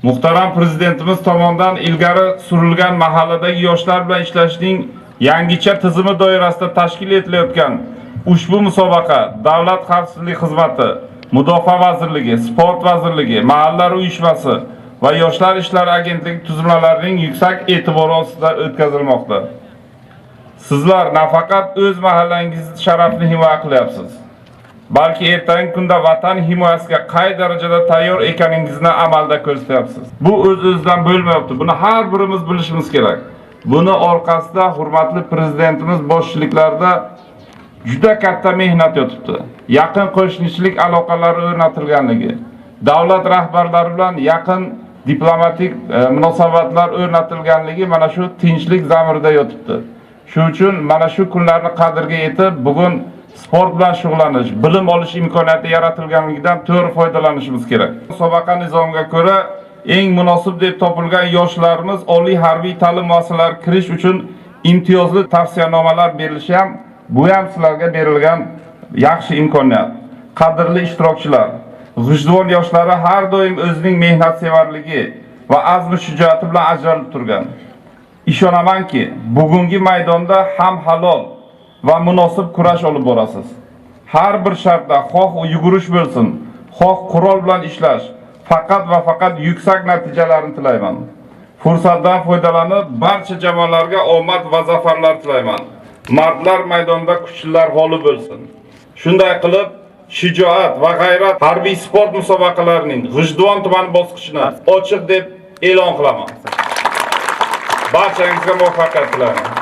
Muhtaram Prezidentimiz tomonidan ilgari surilgan mahalladagi yoshlar bilan ishlashning yangicha tizimi doirasida tashkil etilayotgan ushbu musobaqa Davlat xavfsizlik xizmati, Mudofaa vazirligi, Sport vazirligi, mahallalar uyushmasi va Yoshlar ishlari agentligi tuzilmalarining yuksak e'tibori ostida o'tkazilmoqda. Sizlar nafaqat o'z mahallangiz sharafini himoya qilyapsiz, balki ertangi kunda vatan himoyasiga qay darajada tayyor ekaningizni amalda ko'rsatyapsiz. Bu o'z-o'zidan bo'lmayapti. Buni har birimiz bilishimiz kerak. Buni orqasida hurmatli prezidentimiz boshchiliklarida juda katta mehnat yotibdi. Yaqin qo'shnichilik aloqalari o'rnatilganligi, davlat rahbarlari bilan yaqin diplomatik munosabatlar o'rnatilganligi mana shu tinchlik zamirida yotibdi. Shuning uchun mana shu kunlarni qadriga yetib, bugun sport bilan shug'ullanish, bilim olish imkoniyati yaratilganligidan to'g'ri foydalanishimiz kerak. Musobaqa nizomiga ko'ra eng munosib deb topilgan yoshlarimiz oliy harbiy ta'lim muassasalariga kirish uchun imtiyozli tavsiyanomalar berilishi ham bu ham sizlarga berilgan yaxshi imkoniyat. Qadrli ishtirokchilar, g'ijduvon yoshlari har doim o'zining mehnatsevarligi va azmi shijoati bilan ajralib turgan. Ishonamanki, bugungi maydonda ham halol va munosib kurash olib borasiz. Har bir shartda xoh yugurish bo'lsin, xoh qurol bilan ishlash, faqat va faqat yuksak natijalarni tilayman. Fursatdan foydalanib barcha jamoalarga omad va zafarlar tilayman. Mardlar maydonda kuchlilar holi bo'lsin. Shunday qilib, shijoat va g'ayrat harbiy sport musobaqalarining G'ijduvon tumani bosqichini ochiq deb e'lon qilaman. Barchangizga muvaffaqiyat tilayman.